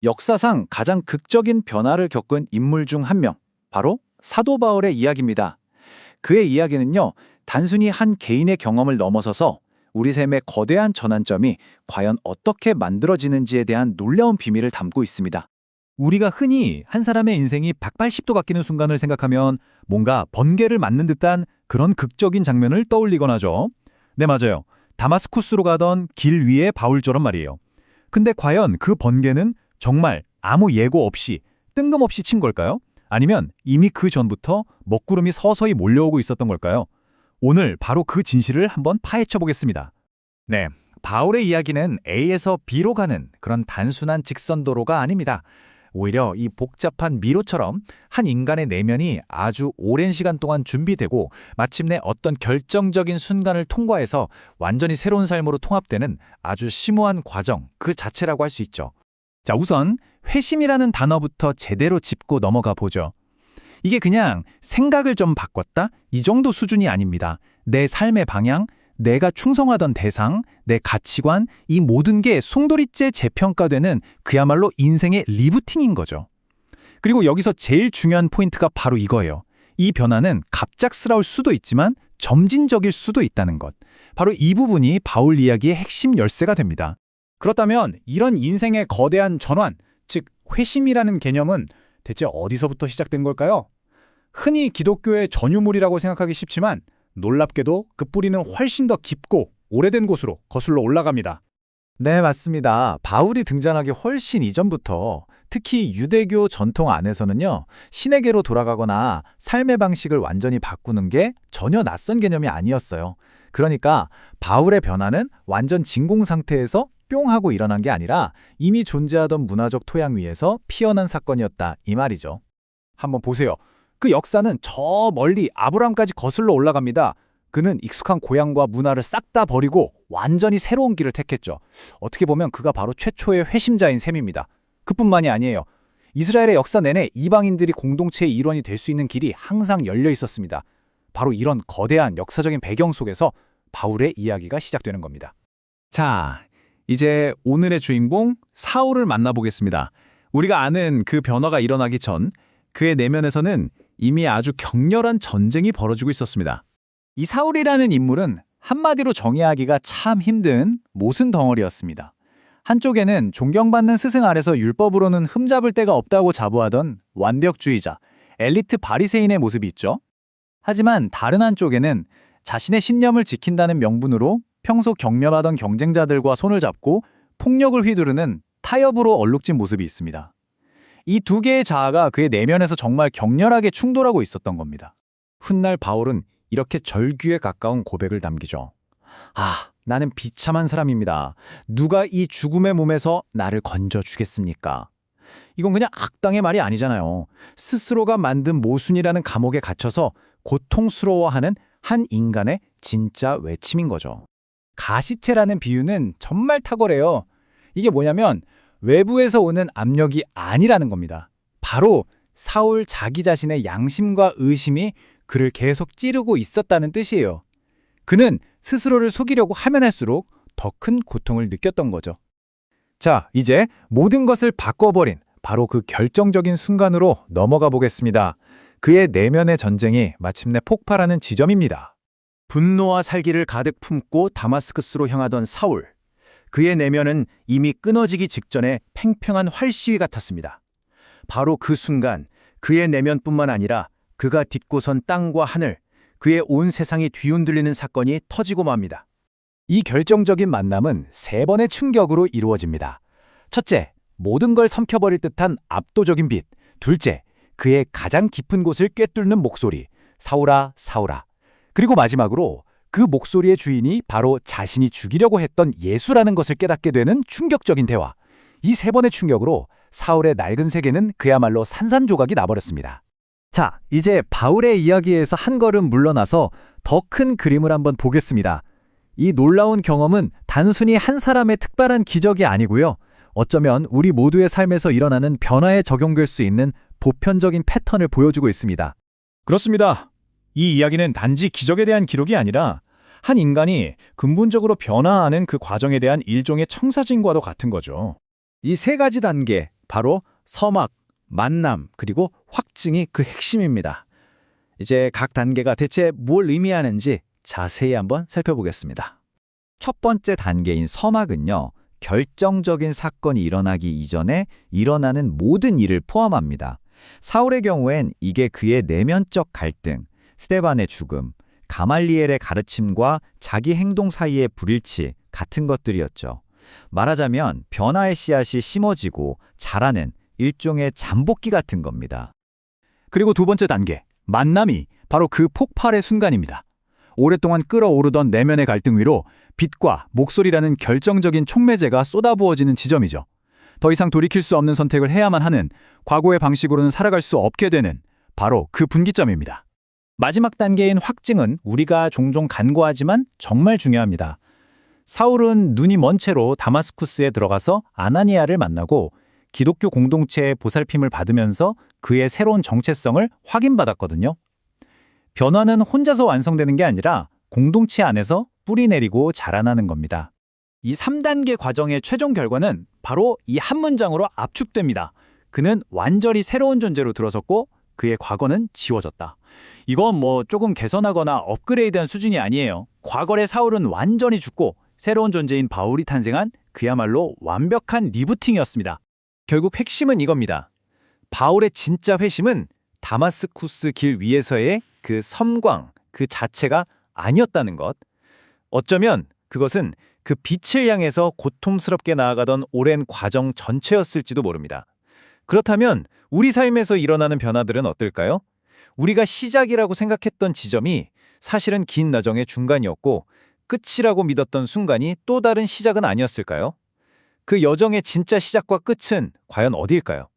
역사상 가장 극적인 변화를 겪은 인물 중 한 명, 바로 사도 바울의 이야기입니다. 그의 이야기는요, 단순히 한 개인의 경험을 넘어서서 우리 삶의 거대한 전환점이 과연 어떻게 만들어지는지에 대한 놀라운 비밀을 담고 있습니다. 우리가 흔히 한 사람의 인생이 180도 바뀌는 순간을 생각하면 뭔가 번개를 맞는 듯한 그런 극적인 장면을 떠올리곤 하죠. 네, 맞아요. 다마스쿠스로 가던 길 위의 바울처럼 말이에요. 근데 과연 그 번개는 정말 아무 예고 없이 뜬금없이 친 걸까요? 아니면 이미 그 전부터 먹구름이 서서히 몰려오고 있었던 걸까요? 오늘 바로 그 진실을 한번 파헤쳐 보겠습니다. 네, 바울의 이야기는 A에서 B로 가는 그런 단순한 직선도로가 아닙니다. 오히려 이 복잡한 미로처럼 한 인간의 내면이 아주 오랜 시간 동안 준비되고 마침내 어떤 결정적인 순간을 통과해서 완전히 새로운 삶으로 통합되는 아주 심오한 과정 그 자체라고 할 수 있죠. 자, 우선 회심이라는 단어부터 제대로 짚고 넘어가 보죠. 이게 그냥 생각을 좀 바꿨다? 이 정도 수준이 아닙니다. 내 삶의 방향, 내가 충성하던 대상, 내 가치관, 이 모든 게 송두리째 재평가되는 그야말로 인생의 리부팅인 거죠. 그리고 여기서 제일 중요한 포인트가 바로 이거예요. 이 변화는 갑작스러울 수도 있지만 점진적일 수도 있다는 것. 바로 이 부분이 바울 이야기의 핵심 열쇠가 됩니다. 그렇다면 이런 인생의 거대한 전환, 즉 회심이라는 개념은 대체 어디서부터 시작된 걸까요? 흔히 기독교의 전유물이라고 생각하기 쉽지만 놀랍게도 그 뿌리는 훨씬 더 깊고 오래된 곳으로 거슬러 올라갑니다. 네, 맞습니다. 바울이 등장하기 훨씬 이전부터 특히 유대교 전통 안에서는요, 신에게로 돌아가거나 삶의 방식을 완전히 바꾸는 게 전혀 낯선 개념이 아니었어요. 그러니까 바울의 변화는 완전 진공 상태에서 뿅 하고 일어난 게 아니라 이미 존재하던 문화적 토양 위에서 피어난 사건이었다 이 말이죠. 한번 보세요. 그 역사는 저 멀리 아브라함까지 거슬러 올라갑니다. 그는 익숙한 고향과 문화를 싹 다 버리고 완전히 새로운 길을 택했죠. 어떻게 보면 그가 바로 최초의 회심자인 셈입니다. 그뿐만이 아니에요. 이스라엘의 역사 내내 이방인들이 공동체의 일원이 될 수 있는 길이 항상 열려 있었습니다. 바로 이런 거대한 역사적인 배경 속에서 바울의 이야기가 시작되는 겁니다. 자, 이제 오늘의 주인공 사울을 만나보겠습니다. 우리가 아는 그 변화가 일어나기 전 그의 내면에서는 이미 아주 격렬한 전쟁이 벌어지고 있었습니다. 이 사울이라는 인물은 한마디로 정의하기가 참 힘든 모순 덩어리였습니다. 한쪽에는 존경받는 스승 아래서 율법으로는 흠잡을 데가 없다고 자부하던 완벽주의자, 엘리트 바리새인의 모습이 있죠. 하지만 다른 한쪽에는 자신의 신념을 지킨다는 명분으로 평소 경멸하던 경쟁자들과 손을 잡고 폭력을 휘두르는 타협으로 얼룩진 모습이 있습니다. 이 두 개의 자아가 그의 내면에서 정말 격렬하게 충돌하고 있었던 겁니다. 훗날 바울은 이렇게 절규에 가까운 고백을 남기죠. 아, 나는 비참한 사람입니다. 누가 이 죽음의 몸에서 나를 건져주겠습니까? 이건 그냥 악당의 말이 아니잖아요. 스스로가 만든 모순이라는 감옥에 갇혀서 고통스러워하는 한 인간의 진짜 외침인 거죠. 가시체라는 비유는 정말 탁월해요. 이게 뭐냐면 외부에서 오는 압력이 아니라는 겁니다. 바로 사울 자기 자신의 양심과 의심이 그를 계속 찌르고 있었다는 뜻이에요. 그는 스스로를 속이려고 하면 할수록 더 큰 고통을 느꼈던 거죠. 자, 이제 모든 것을 바꿔버린 바로 그 결정적인 순간으로 넘어가 보겠습니다. 그의 내면의 전쟁이 마침내 폭발하는 지점입니다. 분노와 살기를 가득 품고 다마스커스로 향하던 사울. 그의 내면은 이미 끊어지기 직전에 팽팽한 활시위 같았습니다. 바로 그 순간 그의 내면뿐만 아니라 그가 딛고 선 땅과 하늘, 그의 온 세상이 뒤흔들리는 사건이 터지고 맙니다. 이 결정적인 만남은 세 번의 충격으로 이루어집니다. 첫째, 모든 걸 삼켜버릴 듯한 압도적인 빛. 둘째, 그의 가장 깊은 곳을 꿰뚫는 목소리. 사울아, 사울아. 그리고 마지막으로 그 목소리의 주인이 바로 자신이 죽이려고 했던 예수라는 것을 깨닫게 되는 충격적인 대화. 이 세 번의 충격으로 사울의 낡은 세계는 그야말로 산산조각이 나버렸습니다. 자, 이제 바울의 이야기에서 한 걸음 물러나서 더 큰 그림을 한번 보겠습니다. 이 놀라운 경험은 단순히 한 사람의 특별한 기적이 아니고요. 어쩌면 우리 모두의 삶에서 일어나는 변화에 적용될 수 있는 보편적인 패턴을 보여주고 있습니다. 그렇습니다. 이 이야기는 단지 기적에 대한 기록이 아니라 한 인간이 근본적으로 변화하는 그 과정에 대한 일종의 청사진과도 같은 거죠. 이 세 가지 단계, 바로 서막, 만남, 그리고 확증이 그 핵심입니다. 이제 각 단계가 대체 뭘 의미하는지 자세히 한번 살펴보겠습니다. 첫 번째 단계인 서막은요, 결정적인 사건이 일어나기 이전에 일어나는 모든 일을 포함합니다. 사울의 경우엔 이게 그의 내면적 갈등, 스데반의 죽음, 가말리엘의 가르침과 자기 행동 사이의 불일치 같은 것들이었죠. 말하자면 변화의 씨앗이 심어지고 자라는 일종의 잠복기 같은 겁니다. 그리고 두 번째 단계, 만남이 바로 그 폭발의 순간입니다. 오랫동안 끓어오르던 내면의 갈등 위로 빛과 목소리라는 결정적인 촉매제가 쏟아부어지는 지점이죠. 더 이상 돌이킬 수 없는 선택을 해야만 하는, 과거의 방식으로는 살아갈 수 없게 되는 바로 그 분기점입니다. 마지막 단계인 확증은 우리가 종종 간과하지만 정말 중요합니다. 사울은 눈이 먼 채로 다마스쿠스에 들어가서 아나니아를 만나고 기독교 공동체의 보살핌을 받으면서 그의 새로운 정체성을 확인받았거든요. 변화는 혼자서 완성되는 게 아니라 공동체 안에서 뿌리 내리고 자라나는 겁니다. 이 3단계 과정의 최종 결과는 바로 이 한 문장으로 압축됩니다. 그는 완전히 새로운 존재로 들어섰고 그의 과거는 지워졌다. 이건 뭐 조금 개선하거나 업그레이드한 수준이 아니에요. 과거의 사울은 완전히 죽고 새로운 존재인 바울이 탄생한 그야말로 완벽한 리부팅이었습니다. 결국 핵심은 이겁니다. 바울의 진짜 회심은 다마스쿠스 길 위에서의 그 섬광, 그 자체가 아니었다는 것. 어쩌면 그것은 그 빛을 향해서 고통스럽게 나아가던 오랜 과정 전체였을지도 모릅니다. 그렇다면 우리 삶에서 일어나는 변화들은 어떨까요? 우리가 시작이라고 생각했던 지점이 사실은 긴 나정의 중간이었고 끝이라고 믿었던 순간이 또 다른 시작은 아니었을까요? 그 여정의 진짜 시작과 끝은 과연 어디일까요?